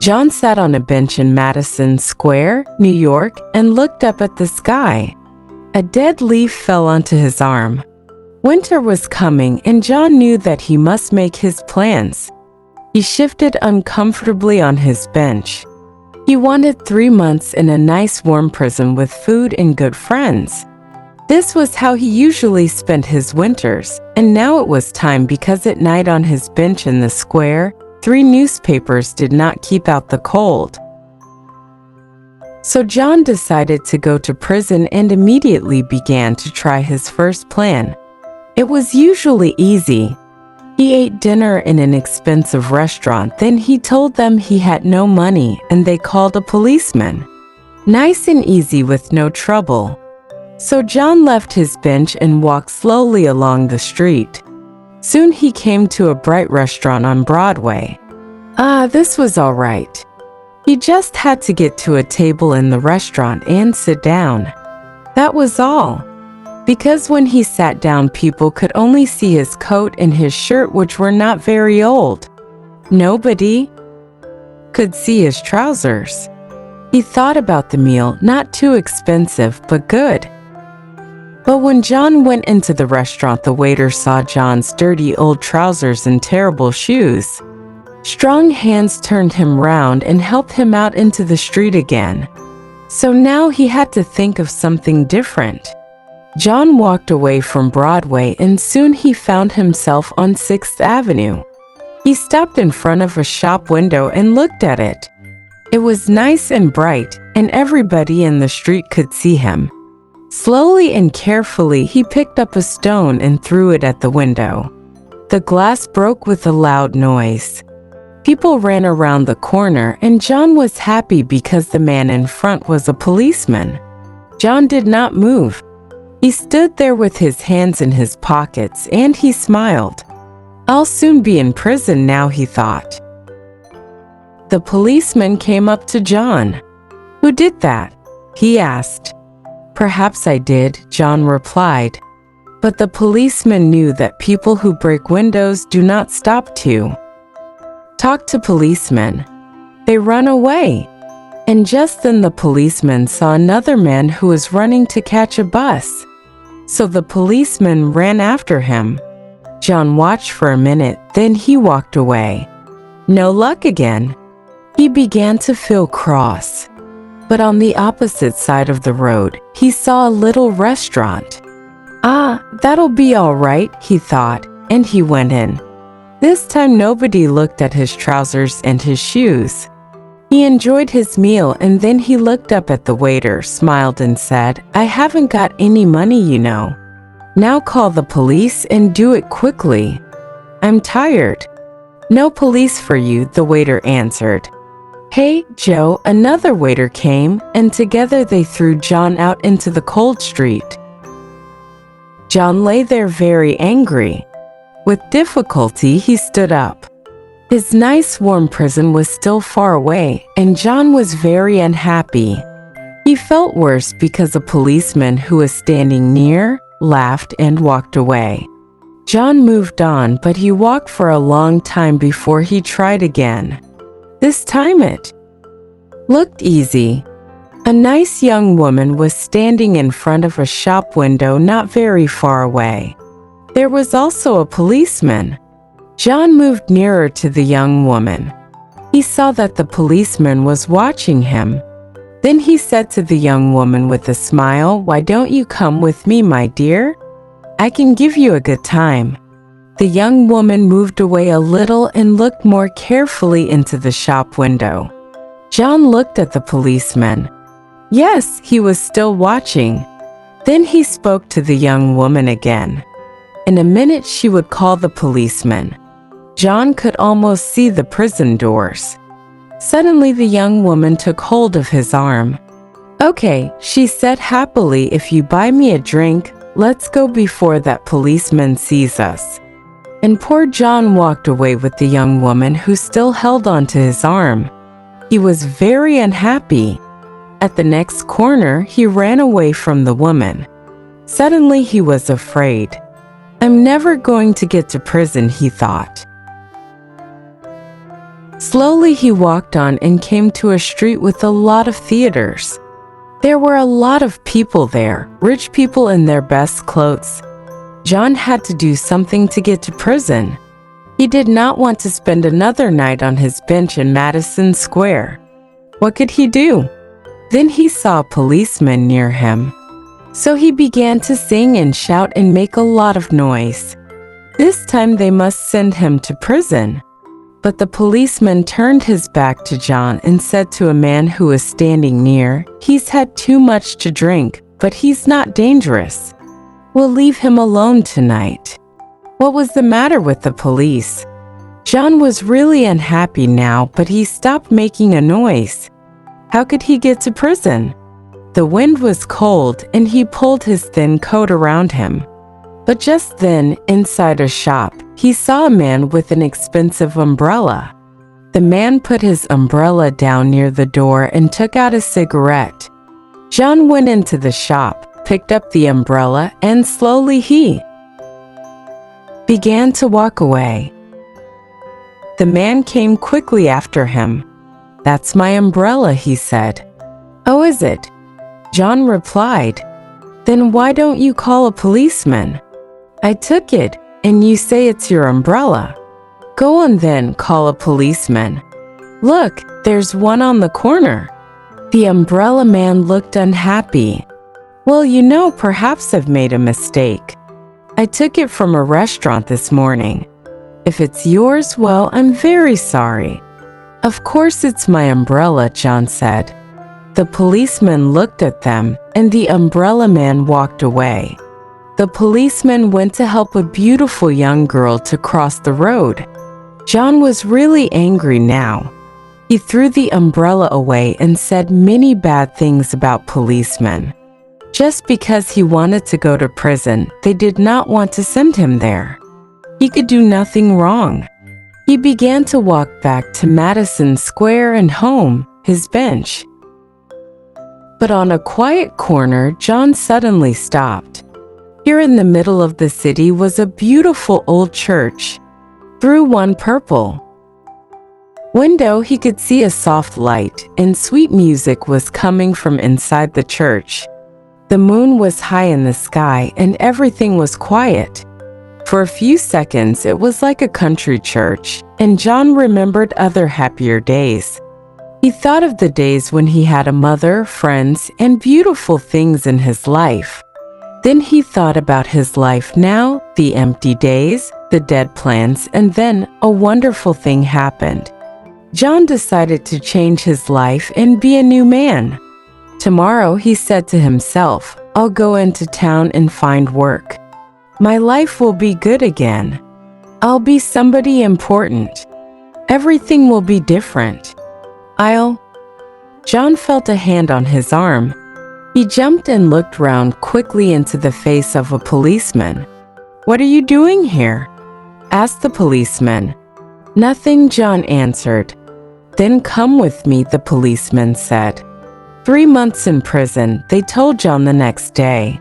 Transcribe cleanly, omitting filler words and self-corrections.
John sat on a bench in Madison Square, New York, and looked up at the sky. A dead leaf fell onto his arm. Winter was coming, and John knew that he must make his plans. He shifted uncomfortably on his bench. He wanted 3 months in a nice warm prison with food and good friends. This was how he usually spent his winters, and now it was time because at night on his bench in the square, 3 newspapers did not keep out the cold. So John decided to go to prison and immediately began to try his first plan. It was usually easy. He ate dinner in an expensive restaurant, then he told them he had no money and they called a policeman. Nice and easy with no trouble. So John left his bench and walked slowly along the street. Soon he came to a bright restaurant on Broadway. This was all right. He just had to get to a table in the restaurant and sit down. That was all. Because when he sat down, people could only see his coat and his shirt, which were not very old. Nobody could see his trousers. He thought about the meal, not too expensive, but good. But when John went into the restaurant, the waiter saw John's dirty old trousers and terrible shoes. Strong hands turned him round and helped him out into the street again. So now he had to think of something different. John walked away from Broadway and soon he found himself on 6th Avenue. He stopped in front of a shop window and looked at it. It was nice and bright, and everybody in the street could see him. Slowly and carefully, he picked up a stone and threw it at the window. The glass broke with a loud noise. People ran around the corner, and John was happy because the man in front was a policeman. John did not move. He stood there with his hands in his pockets, and he smiled. I'll soon be in prison now, he thought. The policeman came up to John. Who did that? He asked. Perhaps I did, John replied. But the policeman knew that people who break windows do not stop to talk to policemen. They run away. And just then the policeman saw another man who was running to catch a bus. So the policeman ran after him. John watched for a minute, then he walked away. No luck again. He began to feel cross. But on the opposite side of the road, he saw a little restaurant. That'll be all right, he thought, and he went in. This time nobody looked at his trousers and his shoes. He enjoyed his meal and then he looked up at the waiter, smiled and said, I haven't got any money, you know. Now call the police and do it quickly. I'm tired. No police for you, the waiter answered. Hey, Joe, another waiter came, and together they threw John out into the cold street. John lay there very angry. With difficulty, he stood up. His nice warm prison was still far away, and John was very unhappy. He felt worse because a policeman who was standing near laughed and walked away. John moved on, but he walked for a long time before he tried again. This time it looked easy. A nice young woman was standing in front of a shop window not very far away. There was also a policeman. John moved nearer to the young woman. He saw that the policeman was watching him. Then he said to the young woman with a smile, Why don't you come with me, my dear? I can give you a good time. The young woman moved away a little and looked more carefully into the shop window. John looked at the policeman. Yes, he was still watching. Then he spoke to the young woman again. In a minute she would call the policeman. John could almost see the prison doors. Suddenly the young woman took hold of his arm. Okay, she said happily, if you buy me a drink, let's go before that policeman sees us. And poor John walked away with the young woman who still held on to his arm. He was very unhappy. At the next corner, he ran away from the woman. Suddenly he was afraid. I'm never going to get to prison, he thought. Slowly he walked on and came to a street with a lot of theaters. There were a lot of people there, rich people in their best clothes. John had to do something to get to prison. He did not want to spend another night on his bench in Madison Square. What could he do? Then he saw a policeman near him. So he began to sing and shout and make a lot of noise. This time they must send him to prison. But the policeman turned his back to John and said to a man who was standing near, "He's had too much to drink, but he's not dangerous. We'll leave him alone tonight." What was the matter with the police? John was really unhappy now, but he stopped making a noise. How could he get to prison? The wind was cold and he pulled his thin coat around him. But just then, inside a shop, he saw a man with an expensive umbrella. The man put his umbrella down near the door and took out a cigarette. John went into the shop, picked up the umbrella, and slowly he began to walk away. The man came quickly after him. "That's my umbrella," he said. "Oh, is it?" John replied. "Then why don't you call a policeman? I took it, and you say it's your umbrella. Go on then, call a policeman. Look, there's one on the corner." The umbrella man looked unhappy. "Well, you know, perhaps I've made a mistake. I took it from a restaurant this morning. If it's yours, well, I'm very sorry." "Of course it's my umbrella," John said. The policeman looked at them, and the umbrella man walked away. The policeman went to help a beautiful young girl to cross the road. John was really angry now. He threw the umbrella away and said many bad things about policemen. Just because he wanted to go to prison, they did not want to send him there. He could do nothing wrong. He began to walk back to Madison Square and home, his bench. But on a quiet corner, John suddenly stopped. Here in the middle of the city was a beautiful old church. Through one purple window, he could see a soft light, and sweet music was coming from inside the church. The moon was high in the sky, and everything was quiet. For a few seconds, it was like a country church, and John remembered other happier days. He thought of the days when he had a mother, friends, and beautiful things in his life. Then he thought about his life now, the empty days, the dead plans, and then a wonderful thing happened. John decided to change his life and be a new man. Tomorrow, he said to himself, "I'll go into town and find work. My life will be good again. I'll be somebody important. Everything will be different. John felt a hand on his arm. He jumped and looked round quickly into the face of a policeman. "What are you doing here?" asked the policeman. "Nothing," John answered. "Then come with me," the policeman said. 3 months in prison, they told John the next day.